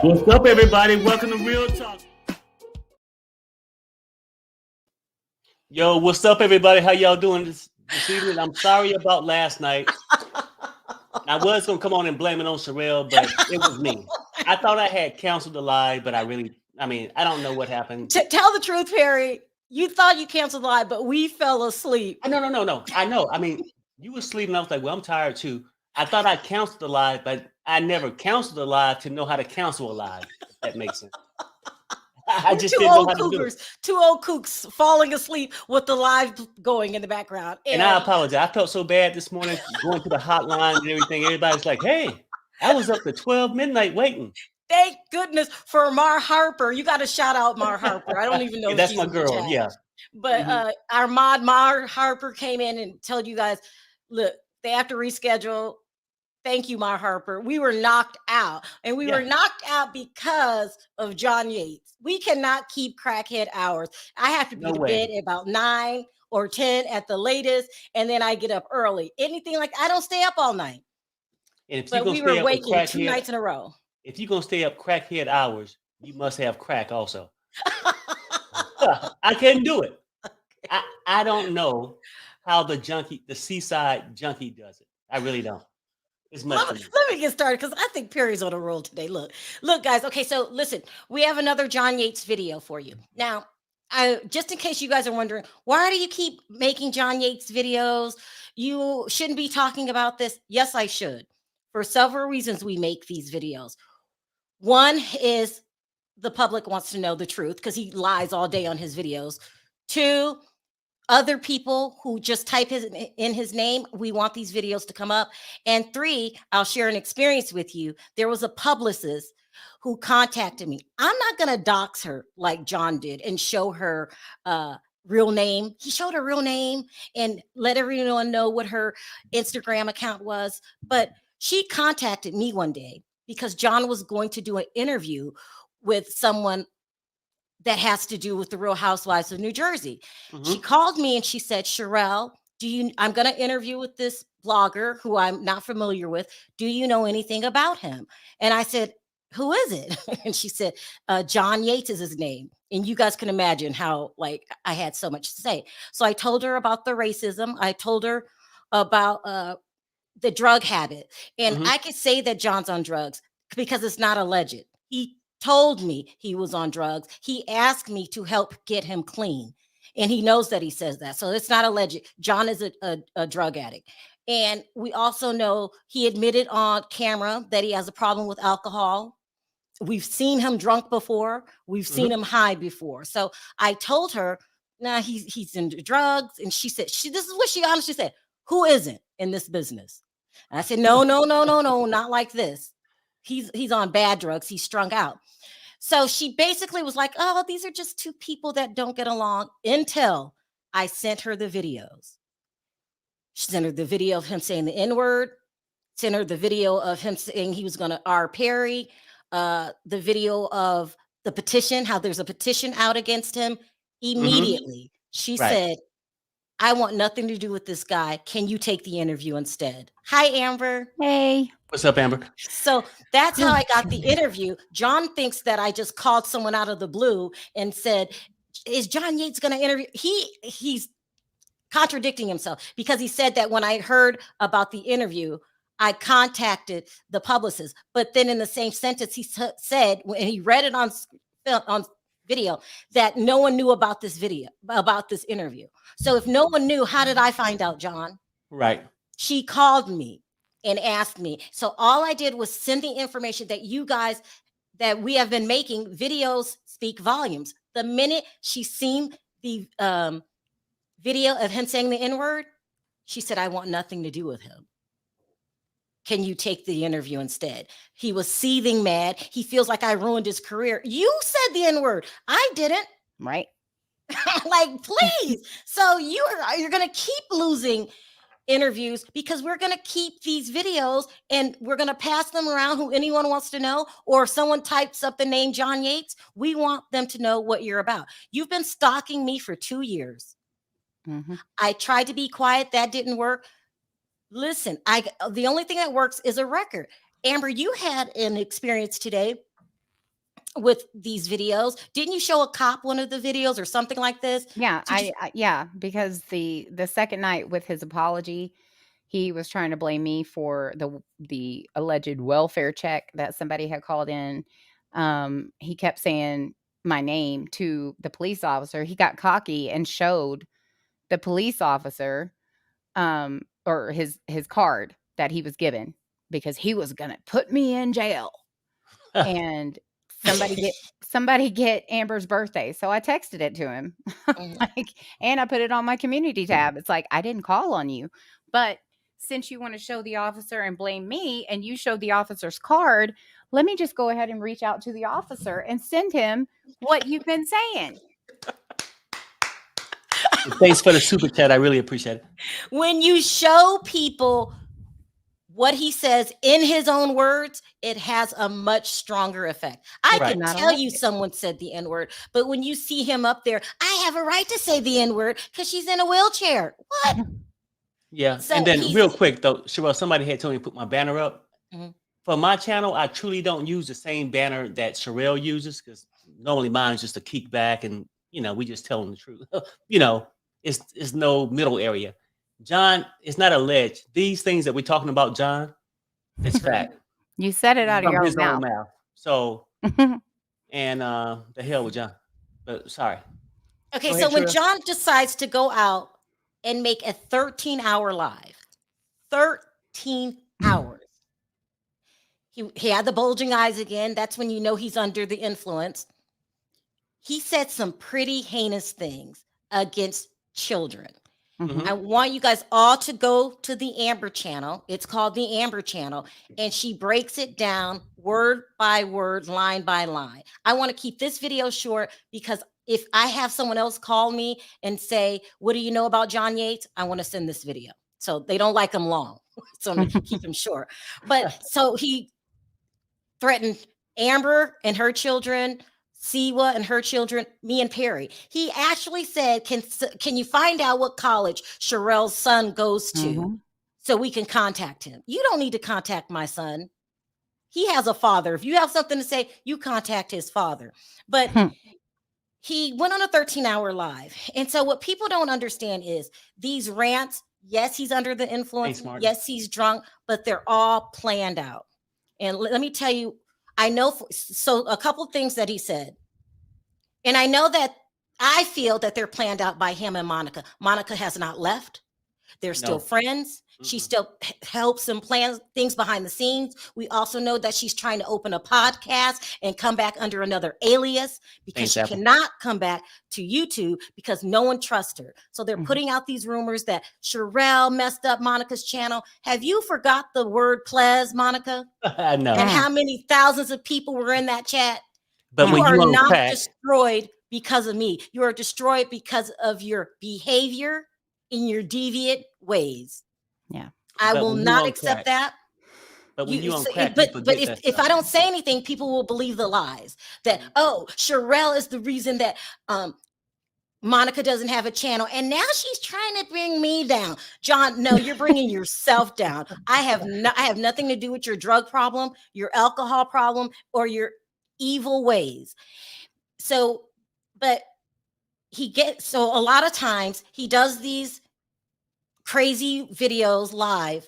What's up, everybody? Welcome to Real Talk. Yo, what's up, everybody? How y'all doing this evening? I'm sorry about last night. I was going to come on and blame it on Sharrell, but it was me. I thought I had canceled the live, but I don't know what happened. Tell the truth, Perry. You thought you canceled the live, but we fell asleep. No. I know. I mean, you were sleeping. I was like, well, I'm tired too. I thought I canceled the live, but I never canceled the live to know how to cancel a live, if that makes sense. I just didn't know how to do it. Two old kooks falling asleep with the live going in the background. And I apologize. I felt so bad this morning going to the hotline and everything. Everybody's like, hey, I was up to 12 midnight waiting. Thank goodness for Mar Harper. You got to shout out Mar Harper. I don't even know. Yeah, that's my girl. Yeah. But our mod Mar Harper came in and told you guys, look, they have to reschedule. Thank you, Mar Harper. We were knocked out, and we were knocked out because of John Yates. We cannot keep crackhead hours. I have to be to bed at about 9 or 10 at the latest, and then I get up early. Anything like I don't stay up all night. And if but we were waking 2 nights in a row. If you're gonna stay up crackhead hours, you must have crack also. I can't do it. Okay. I don't know how the seaside junkie does it. I really don't. Let me get started because I think Perry's on a roll today. Look, guys. Okay, so listen, we have another John Yates video for you. Now, just in case you guys are wondering, why do you keep making John Yates videos? You shouldn't be talking about this. Yes, I should. For several reasons, we make these videos. One is the public wants to know the truth because he lies all day on his videos. 2, other people who just type in his name, we want these videos to come up. And 3, I'll share an experience with you. There was a publicist who contacted me. I'm not going to dox her like John did and show her real name. He showed her real name and let everyone know what her Instagram account was. But she contacted me one day because John was going to do an interview with someone that has to do with the Real Housewives of New Jersey. She called me and she said, Sharrell, I'm going to interview with this blogger who I'm not familiar with. Do you know anything about him? And I said, who is it? And she said, John Yates is his name. And you guys can imagine how I had so much to say. So I told her about the racism. I told her about the drug habit. And I could say that John's on drugs because it's not alleged. He told me he was on drugs. He asked me to help get him clean. And he knows that he says that. So it's not alleged. John is a drug addict. And we also know he admitted on camera that he has a problem with alcohol. We've seen him drunk before. We've seen him high before. So I told her, nah, he's into drugs. And she said, this is what she honestly said. Who isn't in this business? And I said, no, not like this. He's on bad drugs. He's strung out. So she basically was like, oh, these are just 2 people that don't get along until I sent her the videos. She sent her the video of him saying the N-word, sent her the video of him saying he was going to R. Perry, the video of the petition, how there's a petition out against him. Immediately, she said, I want nothing to do with this guy. Can you take the interview instead? Hi, Amber. Hey. What's up, Amber? So that's how I got the interview. John thinks that I just called someone out of the blue and said, is John Yates going to interview? He's contradicting himself because he said that when I heard about the interview, I contacted the publicist. But then in the same sentence, he said, when he read it on video, that no one knew about this video, about this interview. So if no one knew, how did I find out, John? Right. She called me and asked me. So all I did was send the information that you guys, that we have been making. Videos speak volumes. The minute she seen the video of him saying the N-word, she said, I want nothing to do with him. Can you take the interview instead? He was seething mad. He feels like I ruined his career. You said the N-word. I didn't. Right. Like, please. So you're going to keep losing interviews because we're going to keep these videos and we're going to pass them around who anyone wants to know. Or if someone types up the name John Yates, we want them to know what you're about. You've been stalking me for 2 years. I tried to be quiet. That didn't work. Listen, the only thing that works is a record. Amber, you had an experience today with these videos. Didn't you show a cop one of the videos or something like this? Yeah, yeah, because the second night with his apology, he was trying to blame me for the alleged welfare check that somebody had called in. He kept saying my name to the police officer. He got cocky and showed the police officer or his card that he was given because he was going to put me in jail. And somebody get Amber's birthday. So I texted it to him. Like, and I put it on my community tab. It's like, I didn't call on you, but since you want to show the officer and blame me and you showed the officer's card, let me just go ahead and reach out to the officer and send him what you've been saying. Thanks for the super chat. I really appreciate it. When you show people what he says in his own words, it has a much stronger effect. I can tell you someone said the N-word, but when you see him up there, I have a right to say the N-word because she's in a wheelchair. What? Yeah. So and then real quick though, Sharrell, somebody had told me to put my banner up. For my channel, I truly don't use the same banner that Sharrell uses because normally mine is just a kickback and, we just tell them the truth. It's no middle area. John, it's not alleged. These things that we're talking about, John, it's fact. You said it out of your own mouth. So, and the hell with John. But sorry. Okay, so when John decides to go out and make a 13-hour live, 13 hours. He had the bulging eyes again. That's when you know he's under the influence. He said some pretty heinous things against children. I want you guys all to go to the Amber channel. It's called the Amber channel. And she breaks it down word by word, line by line. I want to keep this video short because if I have someone else call me and say, what do you know about John Yates? I want to send this video. So they don't like him long. So I'm going to keep him short. But so he threatened Amber and her children, Siwa and her children, me and Perry. He actually said, can you find out what college Sharrell's son goes to so we can contact him? You don't need to contact my son. He has a father. If you have something to say, you contact his father. But he went on a 13-hour live. And so what people don't understand is these rants, yes, he's under the influence. Thanks, yes, he's drunk, but they're all planned out. And let me tell you, I know, so a couple of things that he said. And I know that I feel that they're planned out by him and Monica. Monica has not left. They're still friends. She still helps and plans things behind the scenes. We also know that she's trying to open a podcast and come back under another alias because she cannot come back to YouTube because no one trusts her. So they're putting out these rumors that Sharrell messed up Monica's channel. Have you forgot the word "ples," Monica? No. And how many thousands of people were in that chat? But you are not destroyed because of me. You are destroyed because of your behavior in your deviant ways. Yeah, I will not accept that. But when you uncrack, but if I don't say anything, people will believe the lies that Sharrell is the reason that Monica doesn't have a channel, and now she's trying to bring me down. John, no, you're bringing yourself down. I have nothing to do with your drug problem, your alcohol problem, or your evil ways. So, but so a lot of times he does these crazy videos live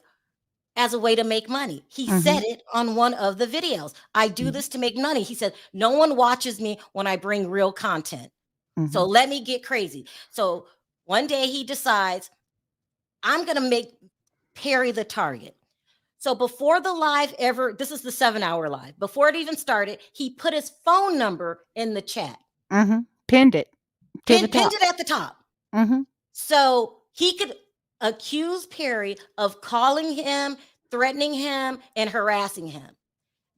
as a way to make money. He said it on one of the videos. I do this to make money. He said, no one watches me when I bring real content. So let me get crazy. So one day he decides, I'm going to make Perry the target. So before the live this is the 7-hour live. Before it even started, he put his phone number in the chat. Pinned it. Pinned it at the top. So he could accuse Perry of calling him, threatening him, and harassing him.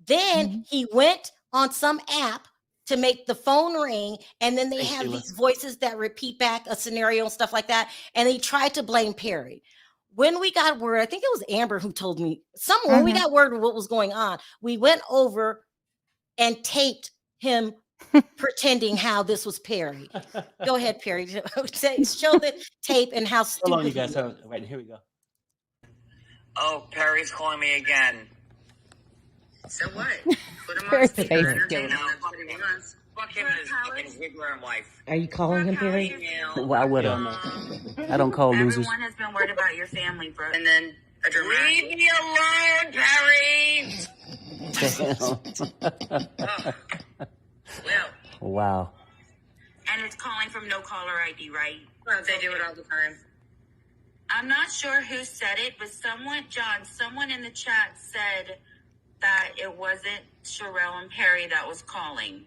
Then he went on some app to make the phone ring, and then they have these voices that repeat back a scenario and stuff like that, and they tried to blame Perry. When we got word, I think it was Amber who told me, when we got word of what was going on, we went over and taped him pretending how this was Perry. Go ahead, Perry. Show the tape and how stupid. Hold on, you guys. Right, here we go. Oh, Perry's calling me again. So what? Put him on Perry's speaker. face. Entertain him. That's what he wants. Fuck him and his fucking Wiggler and wife. Are you calling him, Perry? Why would I? I don't call losers. Everyone has been worried about your family, bro. And then a dramatic. Leave me alone, Perry! Well, Wow. and it's calling from no caller ID, right? They do it all the time. I'm not sure who said it, but someone in the chat said that it wasn't Sharrell and Perry that was calling.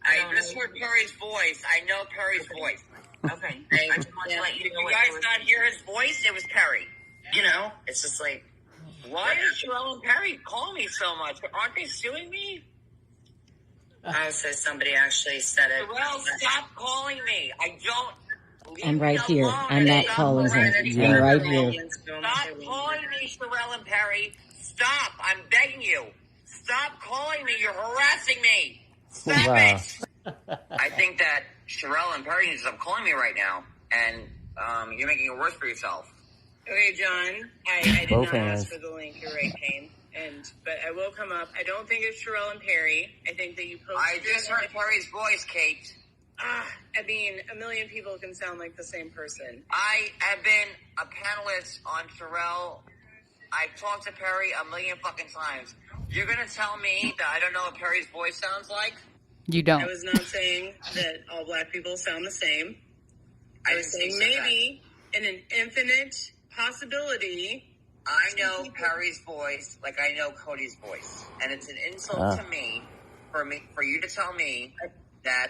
I just heard Perry's voice. I know Perry's voice. Okay. I just wanted to let you Did know you what guys it was. not hear his voice? It was Perry. You know, it's just like, why does Sharrell and Perry call me so much? Aren't they suing me? Oh, so somebody actually said it. Sharrell, stop calling me. I don't. Leave I'm me right here. alone. I'm not Stop calling him. harassing I'm me. right here. Stop calling me, Sharrell and Perry. Stop. I'm begging you. Stop calling me. You're harassing me. Stop Wow. it. I think that Sharrell and Perry need to stop calling me right now. And you're making it worse for yourself. Okay, John, I did Both not hands. ask for the link. You're right, Kane. But I will come up. I don't think it's Sharrell and Perry. I think that you posted. I just heard Perry's voice, Kate. I mean, a million people can sound like the same person. I have been a panelist on Sharrell. I've talked to Perry a million fucking times. You're going to tell me that I don't know what Perry's voice sounds like? You I don't. was not saying that all black people sound the same. I was saying maybe in an infinite possibility. I know Perry's voice like I know Cody's voice. And it's an insult to me for you to tell me that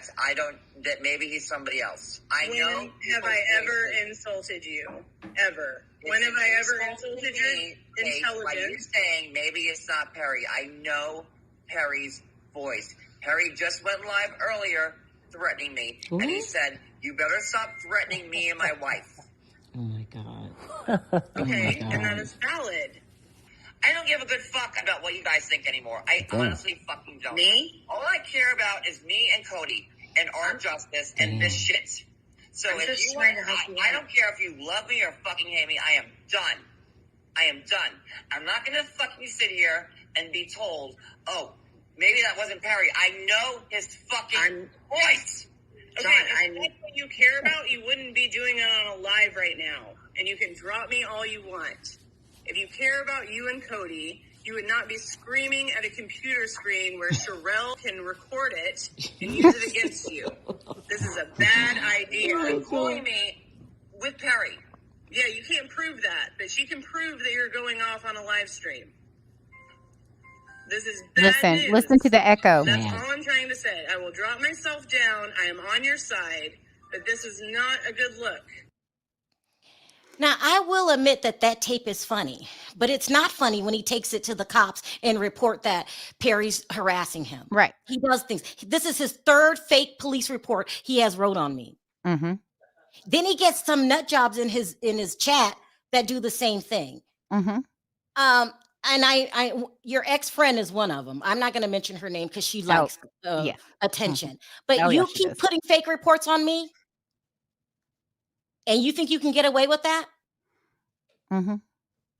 that maybe he's somebody else. When have I ever insulted you? Ever? When have I ever insulted your By you intelligence? saying maybe it's not Perry. I know Perry's voice. Perry just went live earlier threatening me. And he said, you better stop threatening me and my wife. Oh my God. Okay, Oh my and that God. is valid. I don't give a good fuck about what you guys think anymore. I honestly fucking don't. Me? All I care about is me and Cody and our justice and this shit. So I'm if just you trying want, to help you I out. don't care if you love me or fucking hate me. I am done. I am done. I'm not gonna fucking sit here and be told, oh, maybe that wasn't Perry. I know his fucking voice. Okay, if that's what you care about, you wouldn't be doing it on a live right now. And you can drop me all you want. If you care about you and Cody, you would not be screaming at a computer screen where Sharrell can record it and use it against you. This is a bad idea. You're calling me with Perry. Yeah, you can't prove that, but she can prove that you're going off on a live stream. This is bad news. Listen to the echo. That's all I'm trying to say. I will drop myself down. I am on your side, but this is not a good look. Now, I will admit that that tape is funny, but it's not funny when he takes it to the cops and report that Perry's harassing him. Right. He does things. This is his third fake police report he has wrote on me. Mm-hmm. Then he gets some nut jobs in his chat that do the same thing. Mm-hmm. And I your ex-friend is one of them. I'm not going to mention her name because she likes attention. But Oh, you yeah, she keep does. putting fake reports on me, and you think you can get away with that? Mm-hmm.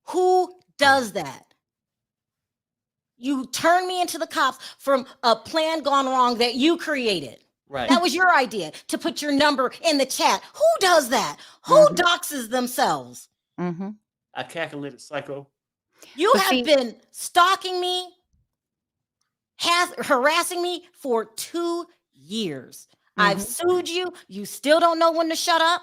Who does that? You turn me into the cops from a plan gone wrong that you created. Right. That was your idea to put your number in the chat. Who does that? Who doxes themselves? Mm-hmm. I calculated psycho. You But have see- been stalking me, harassing me for 2 years. I've sued you. You still don't know when to shut up.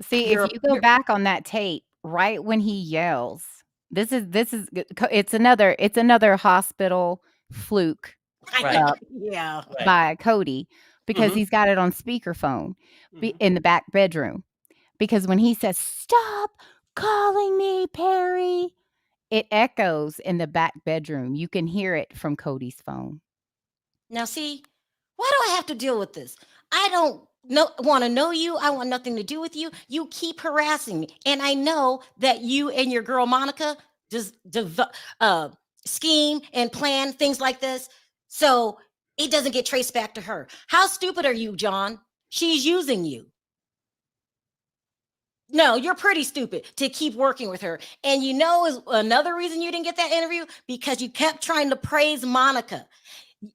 See, if you go back on that tape, right when he yells, it's another hospital fluke Right. Yeah. Right. by Cody because Mhm. he's got it on speakerphone Mhm. in the back bedroom. Because when he says, "Stop calling me Perry," it echoes in the back bedroom. You can hear it from Cody's phone. Now, see, why do I have to deal with this? I don't want to know you. I want nothing to do with you. You keep harassing me. And I know that you and your girl Monica just scheme and plan things like this. So it doesn't get traced back to her. How stupid are you, John? She's using you. No, you're pretty stupid to keep working with her. And you know, is another reason you didn't get that interview because you kept trying to praise Monica.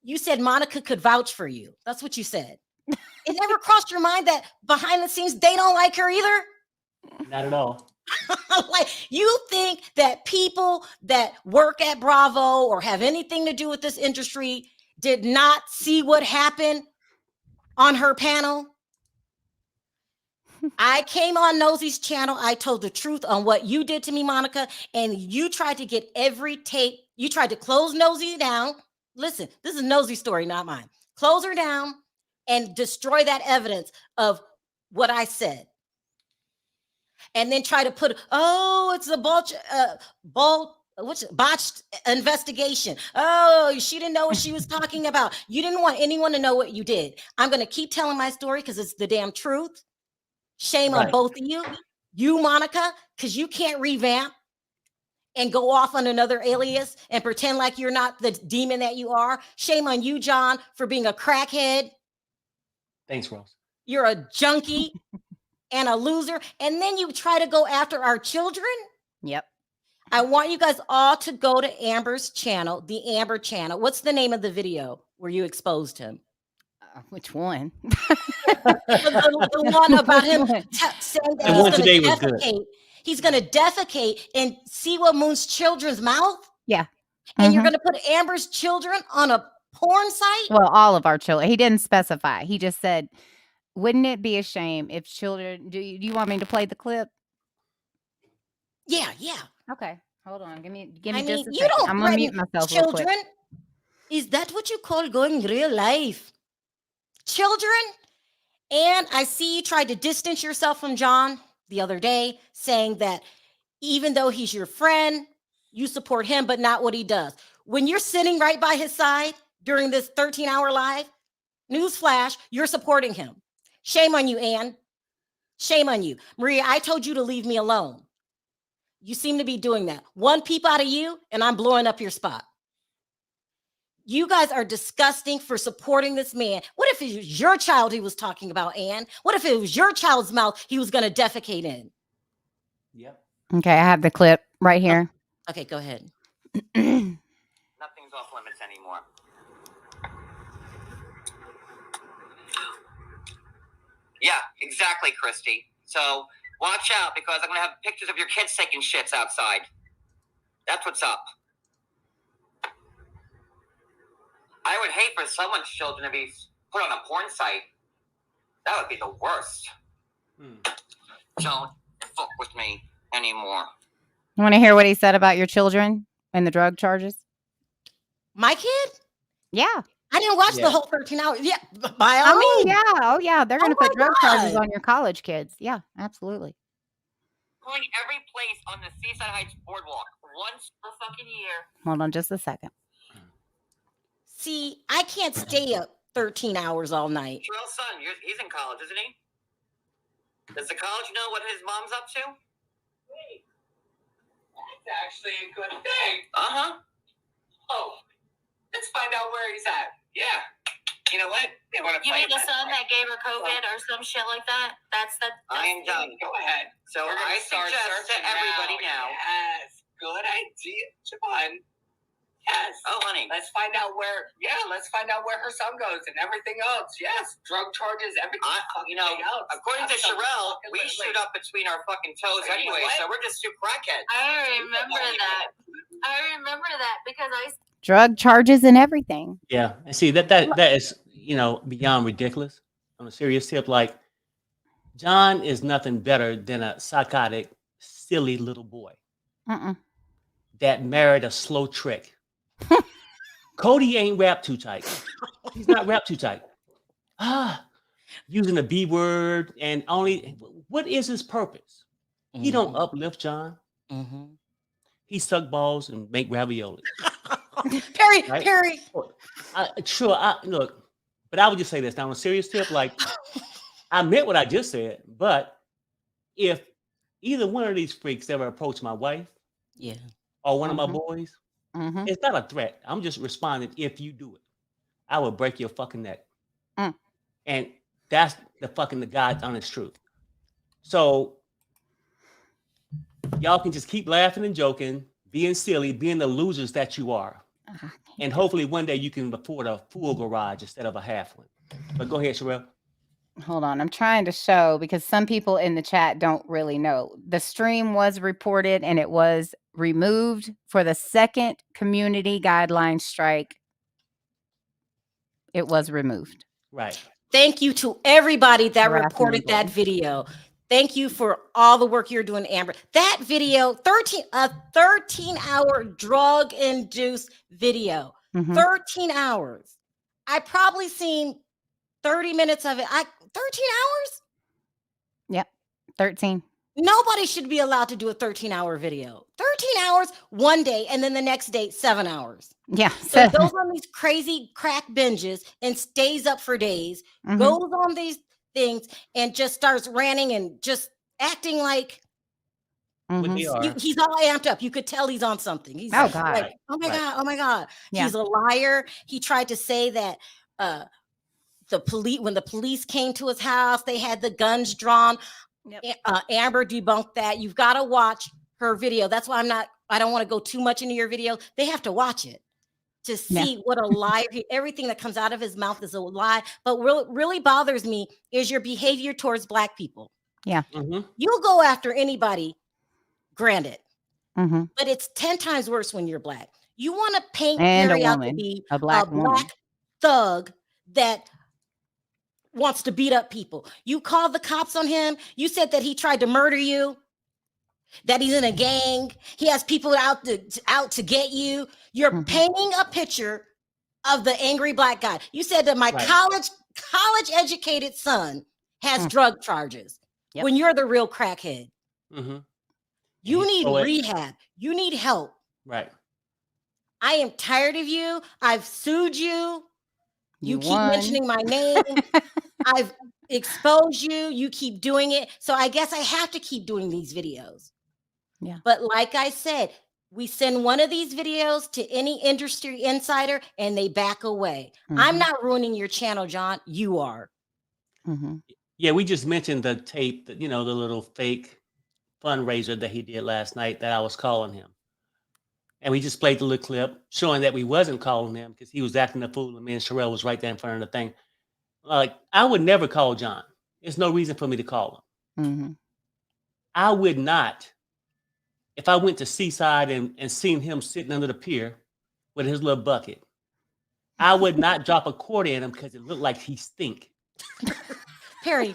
You said Monica could vouch for you. That's what you said. It never crossed your mind that behind the scenes they don't like her either. Not at all. Like, you think that people that work at Bravo or have anything to do with this industry did not see what happened on her panel? I came on Nosy's channel. I told the truth on what you did to me, Monica, and you tried to get every tape. You tried to close Nosy down. Listen, this is Nosy's story, not mine. Close her down and destroy that evidence of what I said. And then try to put, it's a botched investigation. Oh, she didn't know what she was talking about. You didn't want anyone to know what you did. I'm going to keep telling my story because it's the damn truth. Shame on both of you, Monica, because you can't revamp and go off on another alias and pretend like you're not the demon that you are. Shame on you, John, for being a crackhead. Thanks, Rose. You're a junkie and a loser. And then you try to go after our children. Yep. I want you guys all to go to Amber's channel, the Amber channel. What's the name of the video where you exposed him? Which one? the one about him saying that he's going to defecate and see what Moon's children's mouth. Yeah. And you're going to put Amber's children on a porn site? Well, all of our children. He didn't specify. He just said, wouldn't it be a shame if children, do you want me to play the clip? Yeah. Okay. Hold on. Give me just a you second. don't I'm going to mute myself children. real quick. Is that what you call going real life? Children? And I see you tried to distance yourself from John the other day, saying that even though he's your friend, you support him, but not what he does. When you're sitting right by his side during this 13-hour live, newsflash, you're supporting him. Shame on you, Ann. Shame on you. Maria, I told you to leave me alone. You seem to be doing that. One peep out of you, and I'm blowing up your spot. You guys are disgusting for supporting this man. What if it was your child he was talking about, Ann? What if it was your child's mouth he was going to defecate in? Yep. Okay, I have the clip right here. Okay, go ahead. Nothing's off limits anymore. Yeah, exactly, Christy. So watch out because I'm going to have pictures of your kids taking shits outside. That's what's up. I would hate for someone's children to be put on a porn site. That would be the worst. Don't fuck with me anymore. You want to hear what he said about your children and the drug charges? My kid? Yeah. I didn't watch the whole 13 hours. Yeah, by all means. Yeah. Oh, yeah. They're going to put drug charges on your college kids. Yeah, absolutely. Going every place on the Seaside Heights boardwalk once per fucking year. Hold on just a second. See, I can't stay up 13 hours all night. Sharrell's son, he's in college, isn't he? Does the college know what his mom's up to? Wait. That's actually a good thing. Uh-huh. Oh, let's find out where he's at. Yeah. You know what? They want to You mean the son that gave her COVID or some shit like that? That's I am done. Go ahead. So I suggest to everybody now. Yes. Good idea, John. Yes. Oh, honey. Let's find out where her son goes and everything else. Yes. Drug charges, everything. Else. According to Sharrell, we shoot up between our fucking toes anyway, so we're just two crackheads. I remember that because Drug charges and everything. Yeah. And see, that is, beyond ridiculous. On a serious tip, like, John is nothing better than a psychotic, silly little boy that married a slow trick. Cody ain't wrapped too tight. He's not wrapped too tight. Using the B word and only. What is his purpose? He don't uplift John. He suck balls and make ravioli. Perry. Look, but I would just say this now on a serious tip. Like, I meant what I just said, but if either one of these freaks ever approach my wife, or one of my boys. It's not a threat. I'm just responding. If you do it, I will break your fucking neck. And that's the God's honest truth. So y'all can just keep laughing and joking, being silly, being the losers that you are. And hopefully one day you can afford a full garage instead of a half one. But go ahead, Sharrell. Hold on. I'm trying to show because some people in the chat don't really know. The stream was reported and it was removed for the second community guideline strike. It was removed. Right. Thank you to everybody that Harassment reported and that bullying. video. Thank you for all the work you're doing, Amber. That video, 13-hour drug-induced video. Mhm. 13 hours. I probably seen 30 minutes of it. 13 hours? Yep. 13. Nobody should be allowed to do a 13-hour video. 13 hours one day, and then the next day, 7 hours. Yeah. So goes on these crazy crack binges and stays up for days, Mhm. goes on these things and just starts ranting and just acting like What they Mhm. are. he's all amped up. You could tell he's on something. He's Oh, God. like, oh my Right. God, oh my God. Yeah. He's a liar. He tried to say that the police, when the police came to his house, they had the guns drawn. Yep. Amber debunked that. You've got to watch her video. That's why I don't want to go too much into your video. They have to watch it to see what a liar. Everything that comes out of his mouth is a lie. But what really bothers me is your behavior towards Black people. Yeah. Mhm. You'll go after anybody, granted, Mhm. but it's 10 times worse when you're Black. You want to paint And a Perry out to woman, be a Black woman. thug that wants to beat up people. You called the cops on him. You said that he tried to murder you, that he's in a gang. He has people out to get you. You're Mhm. painting a picture of the angry Black guy. You said that my Right. college educated son has drug charges. Yep. When you're the real crackhead. Mhm. You he's need poet. rehab. You need help. Right. I am tired of you. I've sued you. You keep won. mentioning my name. I've exposed you. You keep doing it. So I guess I have to keep doing these videos. Yeah. But like I said, we send one of these videos to any industry insider and they back away. I'm Mhm. not ruining your channel, John. You are. Mhm. Yeah, we just mentioned the tape, that, the little fake fundraiser that he did last night that I was calling him. And we just played the little clip showing that we wasn't calling him because he was acting a fool and me and Sharrell was right there in front of the thing. Like, I would never call John. There's no reason for me to call him. Mhm. I would not, if I went to Seaside and seen him sitting under the pier with his little bucket, I would not drop a quarter in him because it looked like he stink. Perry,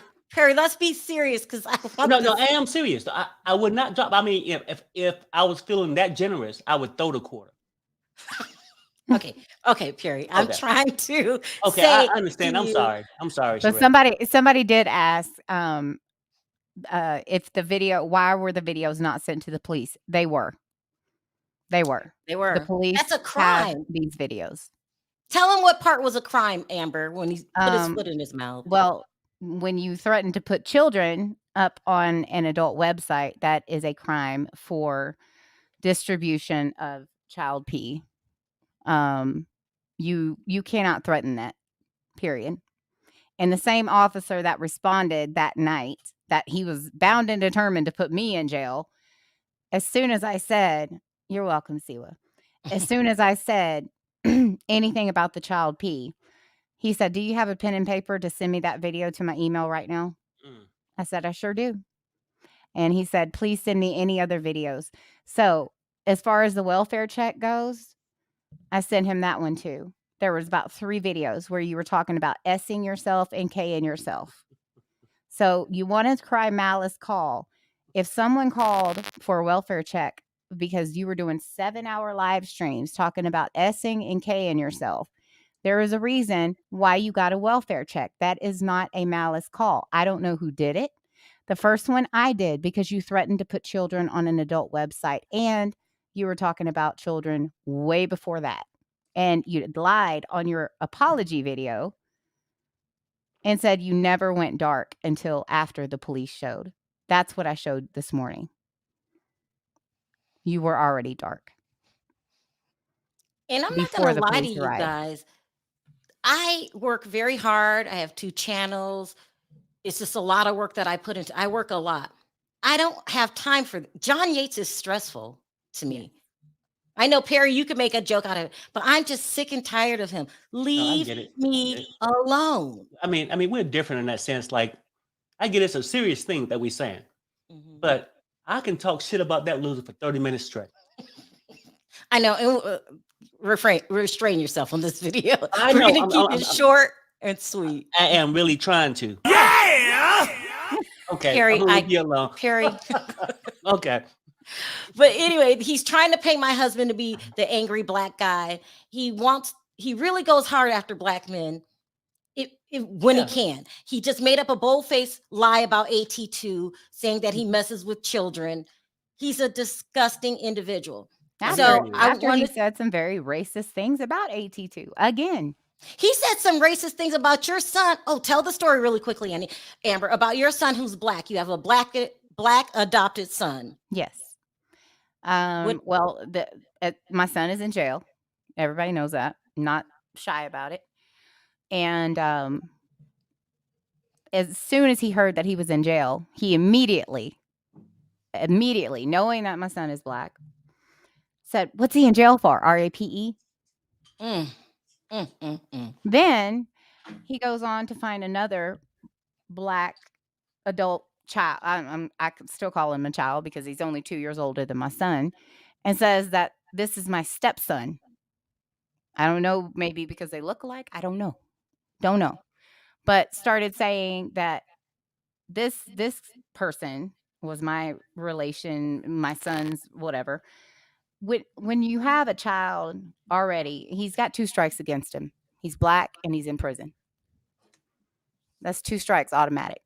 let's be serious because I want No, I am serious. I would not drop. I mean, if I was feeling that generous, I would throw the quarter. Okay, Perry. I'm Okay. trying to Okay, say I understand. to I'm you- sorry. But Sharrell. somebody did ask if the video, why were the videos not sent to the police? They were. They The were. police That's a have crime. these videos. Tell him what part was a crime, Amber, when he put his Um, foot in his mouth. Well, when you threaten to put children up on an adult website, that is a crime for distribution of child pee. You cannot threaten that, period. And the same officer that responded that night, that he was bound and determined to put me in jail, as soon as I said, "You're welcome, Siwa," as soon as I said anything about the child pee, he said, "Do you have a pen and paper to send me that video to my email right now?" Mm. I said, "I sure do." And he said, "Please send me any other videos." So as far as the welfare check goes, I sent him that one too. There was about 3 videos where you were talking about S-ing yourself and K-ing yourself. So you want to cry malice, call. If someone called for a welfare check because you were doing 7-hour live streams talking about S-ing and K-ing yourself, there is a reason why you got a welfare check. That is not a malice call. I don't know who did it. The first one I did because you threatened to put children on an adult website, and you were talking about children way before that. And you lied on your apology video and said you never went dark until after the police showed. That's what I showed this morning. You were already dark. And I'm not before going to the lie to police you arrived. guys. I work very hard. I have 2 channels. It's just a lot of work that I put into. I work a lot. I don't have time for John Yates is stressful to Yeah. me. I know, Perry, you could make a joke out of it, but I'm just sick and tired of him. No, I Leave get it. me alone. I mean, we're different in that sense. Like, I get it's a serious thing that we're saying, Mhm. but I can talk shit about that loser for 30 minutes straight. I know. And, restrain yourself on this video. I We're know. gonna keep it short and sweet. I am really trying to. Okay, Perry, I'm gonna leave you alone. Perry. Okay. But anyway, he's trying to paint my husband to be the angry black guy. He really goes hard after black men when Yeah. he can. He just made up a bold-faced lie about AT2, saying that he messes with children. He's a disgusting individual. After, So I after he wanted, said some very racist things about AT2 again. he said some racist things about your son. Oh, tell the story really quickly, Amber, about your son who's black. You have a black adopted son. Yes. What- Well, my son is in jail. Everybody knows that. I'm not shy about it. And as soon as he heard that he was in jail, he immediately, knowing that my son is black, said, "What's he in jail for? RAPE?" Then he goes on to find another black adult child. I could still call him a child because he's only 2 years older than my son, and says that this is my stepson. I don't know, maybe because they look alike. I don't know. Don't know. But started saying that this person was my relation, my son's whatever. When you have a child already, he's got 2 strikes against him. He's black and he's in prison. That's 2 strikes automatic.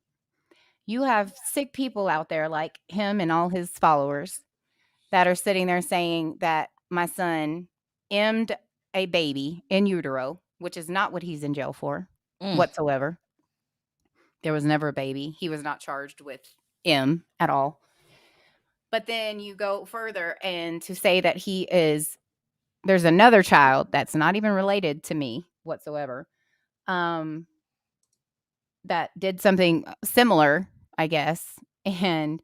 You have sick people out there like him and all his followers that are sitting there saying that my son emmed a baby in utero, which is not what he's in jail for whatsoever. There was never a baby. He was not charged with M at all. But then you go further and to say that there's another child that's not even related to me whatsoever, that did something similar, I guess, and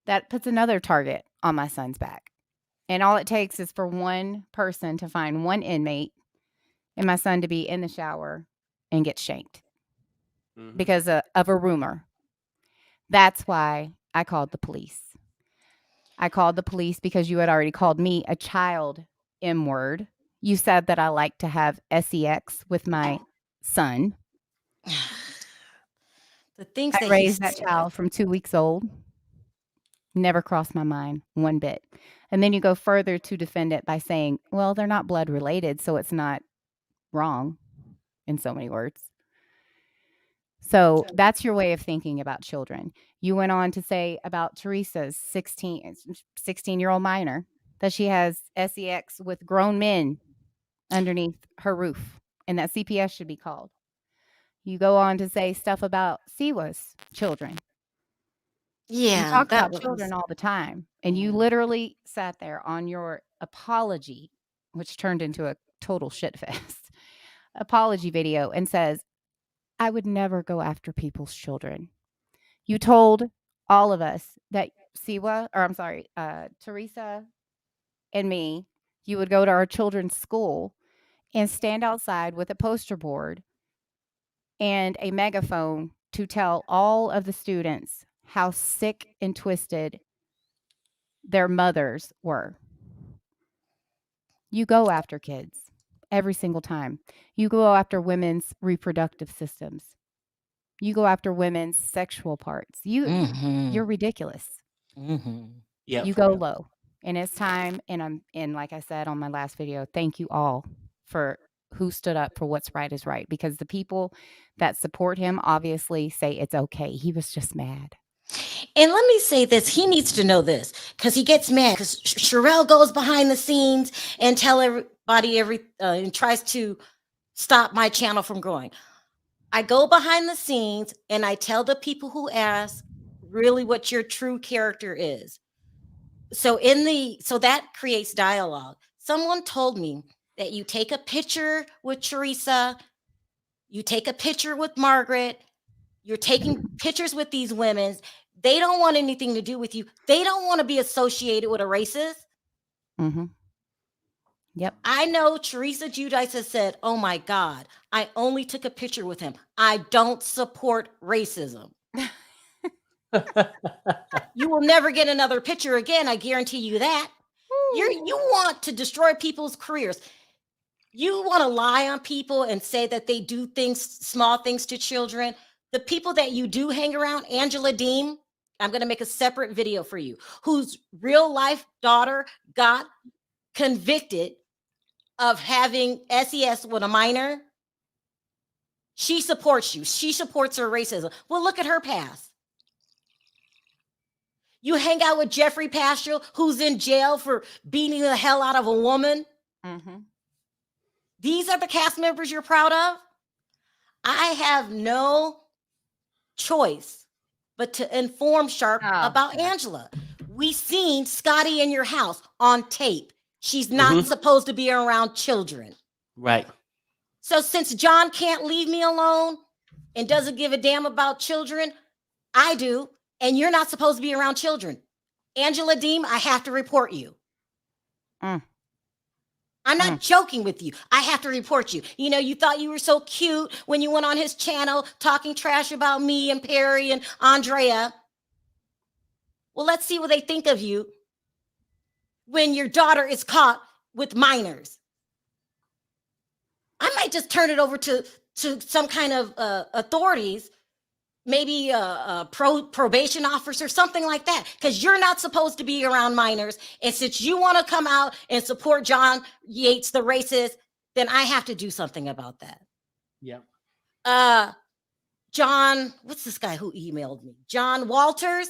that puts another target on my son's back. And all it takes is for one person to find one inmate and my son to be in the shower and get shanked because of a rumor. That's why I called the police. I called the police because you had already called me a child M word. You said that I like to have sex with my son. The things I that raised that child from 2 weeks old. Never crossed my mind one bit. And then you go further to defend it by saying, well, they're not blood related, so it's not wrong, in so many words. So that's your way of thinking about children. You went on to say about Teresa's 16-year-old minor that she has sex with grown men underneath her roof and that CPS should be called. You go on to say stuff about Siwa's children. You talk about children all the time. And you literally sat there on your apology, which turned into a total shit fest, apology video and says, I would never go after people's children. You told all of us that Teresa and me, you would go to our children's school and stand outside with a poster board and a megaphone to tell all of the students how sick and twisted their mothers were. You go after kids every single time. You go after women's reproductive systems. You go after women's sexual parts. You're ridiculous. Yeah. You go low. And it's time, and like I said on my last video, thank you all for who stood up for what's right is right, because the people that support him obviously say it's okay. He was just mad. And let me say this, he needs to know this because he gets mad because Sharrell goes behind the scenes and tell everybody and tries to stop my channel from growing. I go behind the scenes and I tell the people who ask really what your true character is. So that creates dialogue. Someone told me that you take a picture with Teresa, you take a picture with Margaret, you're taking pictures with these women. They don't want anything to do with you. They don't want to be associated with a racist. Mm-hmm. Yep. I know Teresa Giudice has said, oh my God, I only took a picture with him. I don't support racism. You will never get another picture again. I guarantee you that. You want to destroy people's careers. You want to lie on people and say that they do things, small things to children. The people that you do hang around, Angela Deem, I'm going to make a separate video for you, whose real life daughter got convicted of having SES with a minor. She supports you. She supports her racism. Well, look at her past. You hang out with Jeffrey Paschal, who's in jail for beating the hell out of a woman. Mm-hmm. These are the cast members you're proud of? I have no choice but to inform Sharp about Angela. We seen Scotty in your house on tape. She's not supposed to be around children. Right. So since John can't leave me alone and doesn't give a damn about children, I do, and you're not supposed to be around children. Angela Deem, I have to report you. I'm not joking with you. I have to report you. You know, you thought you were so cute when you went on his channel talking trash about me and Perry and Andrea. Well, let's see what they think of you when your daughter is caught with minors. I might just turn it over to some kind of authorities, maybe a probation officer, something like that, because you're not supposed to be around minors. And since you want to come out and support John Yates, the racist, then I have to do something about that. Yeah. John, what's this guy who emailed me? John Walters.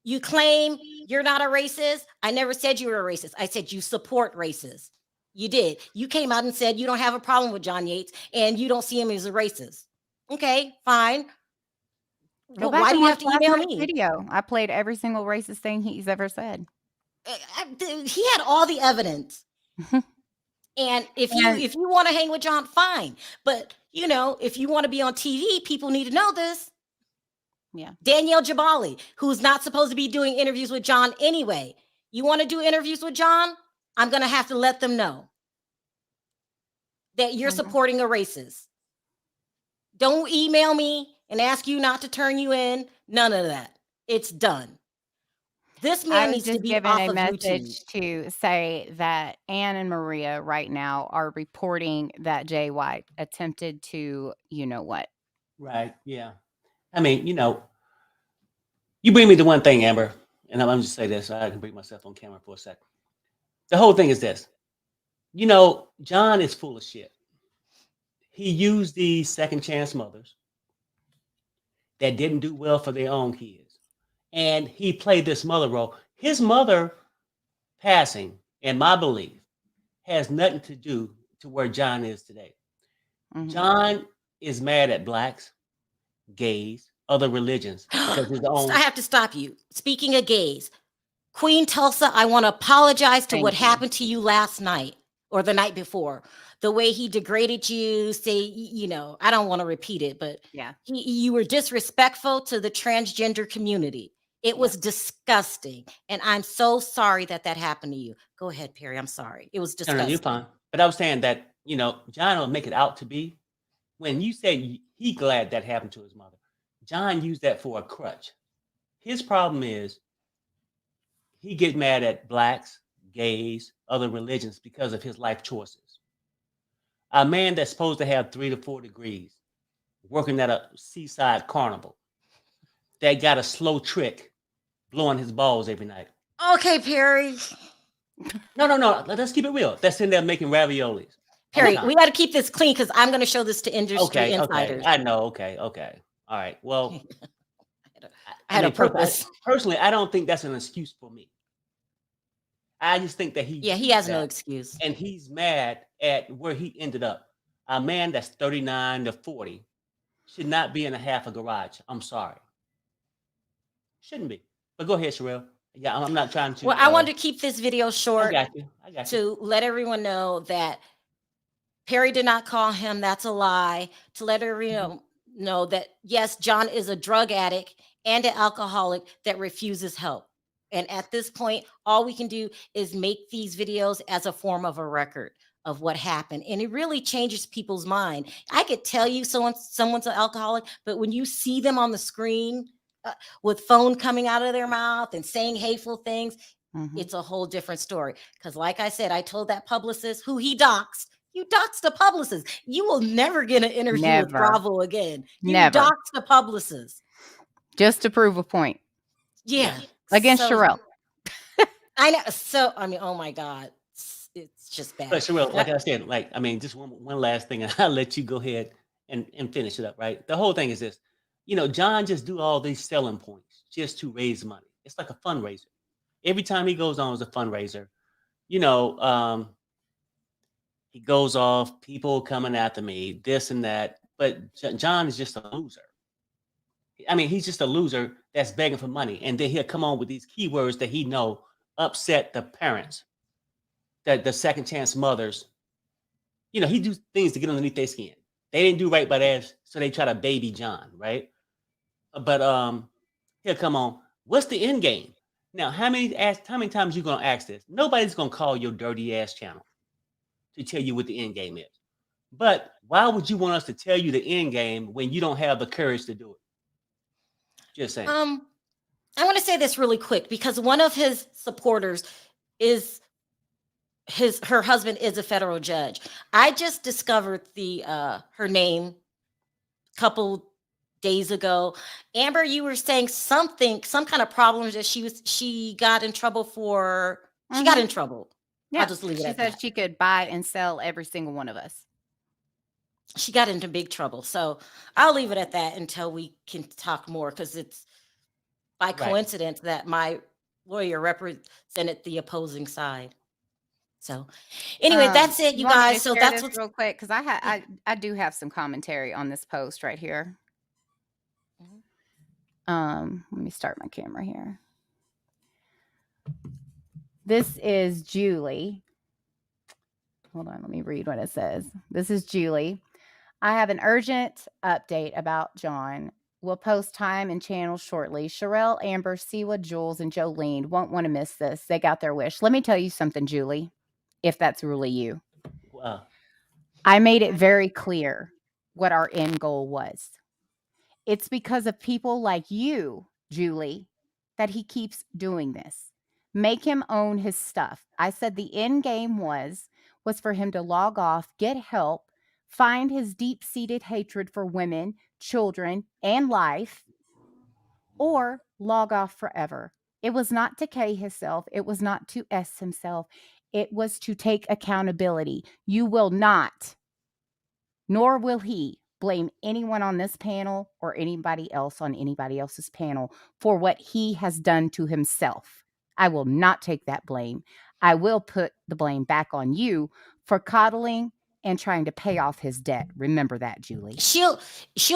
You claim you're not a racist. I never said you were a racist. I said you support racists. You did. You came out and said you don't have a problem with John Yates and you don't see him as a racist. Okay, fine. Well, why do you have to email me? Video. I played every single racist thing he's ever said. He had all the evidence. And if you want to hang with John, fine. But you know, if you want to be on TV, people need to know this. Yeah. Danielle Jabali, who's not supposed to be doing interviews with John anyway. You want to do interviews with John? I'm going to have to let them know that you're supporting a racist. Don't email me and ask you not to turn you in. None of that. It's done. This man needs to be off a of message YouTube. to say that Ann and Maria right now are reporting that Jay White attempted to, you know what? Right. Yeah. I mean, you know, you bring me to one thing, Amber, and I'm just say this. So I can bring myself on camera for a second. The whole thing is this. You know, John is full of shit. He used these second chance mothers that didn't do well for their own kids. And he played this mother role. His mother passing, in my belief, has nothing to do to where John is today. John is mad at blacks, gays, other religions. Because his own... I have to stop you. Speaking of gays, Queen Tulsa, I want to apologize to what happened to you last night or the night before. The way he degraded you, say, you know, I don't want to repeat it, but yeah, you were disrespectful to the transgender community. It was disgusting. And I'm so sorry that happened to you. Go ahead, Perry. I'm sorry. It was disgusting. No, you're fine. But I was saying that, you know, John will make it out to be, when you say he glad that happened to his mother, John used that for a crutch. His problem is he gets mad at blacks, gays, other religions because of his life choices. A man that's supposed to have 3 to 4 degrees, working at a seaside carnival, that got a slow trick blowing his balls every night. Okay, Perry. No. Let's keep it real. That's in there making raviolis. Perry, we got to keep this clean because I'm going to show this to industry insiders. Okay. I know. Okay. All right. Well, I had a purpose. Personally, I don't think that's an excuse for me. I just think that he has no excuse. And he's mad at where he ended up. A man that's 39 to 40 should not be in a half a garage. I'm sorry. Shouldn't be. But go ahead, Sharrell. Yeah, I'm not trying to. Well, I wanted to keep this video short. I got you. To let everyone know that Perry did not call him. That's a lie. To let everyone know that, yes, John is a drug addict and an alcoholic that refuses help. And at this point, all we can do is make these videos as a form of a record of what happened. And it really changes people's mind. I could tell you someone's an alcoholic, but when you see them on the screen with phone coming out of their mouth and saying hateful things, it's a whole different story. Because like I said, I told that publicist who he doxed, you doxed the publicist. You will never get an interview with Bravo again. You doxed the publicist. Just to prove a point. Yeah. Against Sharrell. I know. So, I mean, oh my God. It's just bad. But Sharrell, like I said, just one last thing, and I'll let you go ahead and finish it up, right? The whole thing is this. John just do all these selling points just to raise money. It's like a fundraiser. Every time he goes on as a fundraiser, he goes off, people coming after me, this and that. But John is just a loser. I mean, he's just a loser that's begging for money. And then he'll come on with these keywords that he know upset the parents, that the second chance mothers. He do things to get underneath their skin. They didn't do right by theirs, so they try to baby John, right? But he'll come on. What's the end game? Now, how many times you gonna ask this? Nobody's gonna call your dirty ass channel to tell you what the end game is. But why would you want us to tell you the end game when you don't have the courage to do it? Just saying. I want to say this really quick because one of his supporters is her husband is a federal judge. I just discovered her name a couple days ago. Amber, you were saying some kind of problems that she got in trouble for. She got in trouble. Yeah, I'll just leave it at that. She said she could buy and sell every single one of us. She got into big trouble. So I'll leave it at that until we can talk more, because it's by coincidence that my lawyer represented the opposing side. So anyway, that's it, you guys. So that's what's real quick, because I do have some commentary on this post right here. Let me start my camera here. This is Julie. Hold on, let me read what it says. This is Julie. I have an urgent update about John. We'll post time and channel shortly. Sharrell, Amber, Siwa, Jules, and Jolene won't want to miss this. They got their wish. Let me tell you something, Julie, if that's really you. Wow. I made it very clear what our end goal was. It's because of people like you, Julie, that he keeps doing this. Make him own his stuff. I said the end game was for him to log off, get help, find his deep-seated hatred for women, children, and life, or log off forever. It was not to K himself. It was not to S himself. It was to take accountability. You will not, nor will he, blame anyone on this panel or anybody else on anybody else's panel for what he has done to himself. I will not take that blame. I will put the blame back on you for coddling and trying to pay off his debt. Remember that, Julie. She'll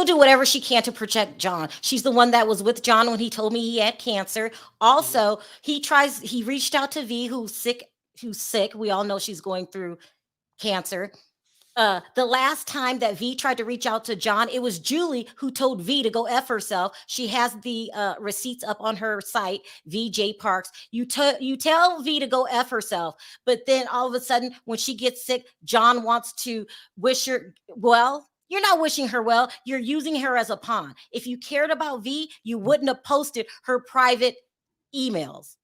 do whatever she can to protect John. She's the one that was with John when he told me he had cancer. Also, he reached out to V, who's sick. We all know she's going through cancer. The last time that V tried to reach out to John, it was Julie who told V to go F herself. She has the receipts up on her site, VJ Parks. You tell V to go F herself, but then all of a sudden, when she gets sick, John wants to wish her well. You're not wishing her well. You're using her as a pawn. If you cared about V, you wouldn't have posted her private emails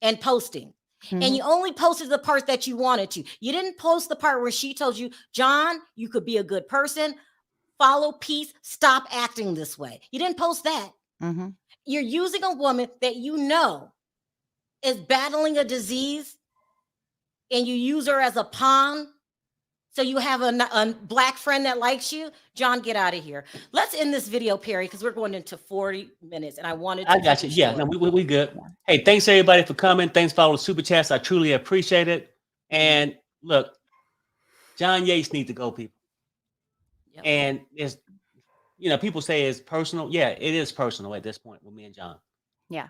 and posting. Mm-hmm. And you only posted the part that you wanted to. You didn't post the part where she told you, John, you could be a good person. Follow peace. Stop acting this way. You didn't post that. Mm-hmm. You're using a woman that you know is battling a disease, and you use her as a pawn. So you have a black friend that likes you. John, get out of here. Let's end this video, Perry, because we're going into 40 minutes, and I got you. Yeah, no, we good. Hey, thanks everybody for coming. Thanks for all the super chats. I truly appreciate it. And look, John Yates needs to go, people. Yep. And it's, people say it's personal. Yeah, it is personal at this point with me and John. Yeah.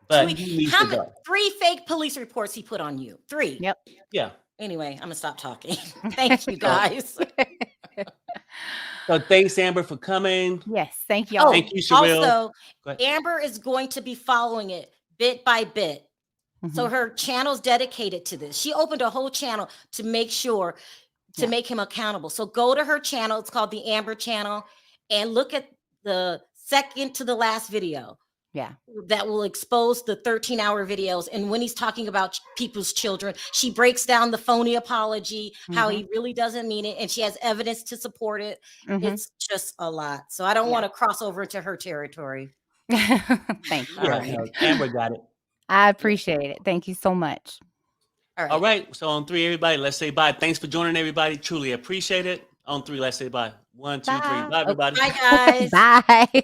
But he needs to go. 3 fake police reports he put on you. 3. Yep. Yeah. Anyway, I'm going to stop talking. Thank you, guys. So thanks, Amber, for coming. Yes, thank y'all. Thank you, Sherelle. Also, Go ahead. Amber is going to be following it bit by bit. So her channel's dedicated to this. She opened a whole channel to make sure to make him accountable. So go to her channel. It's called the Amber channel, and look at the second to the last video. Yeah. That will expose the 13-hour videos. And when he's talking about people's children, she breaks down the phony apology, how he really doesn't mean it, and she has evidence to support it. It's just a lot. So I don't want to cross over into her territory. Thank you. Yeah, no, Amber got it. I appreciate it. Thank you so much. All right. So on 3, everybody, let's say bye. Thanks for joining, everybody. Truly appreciate it. On 3, let's say bye. 1, 2, 3. Bye, everybody. Bye, guys. Bye.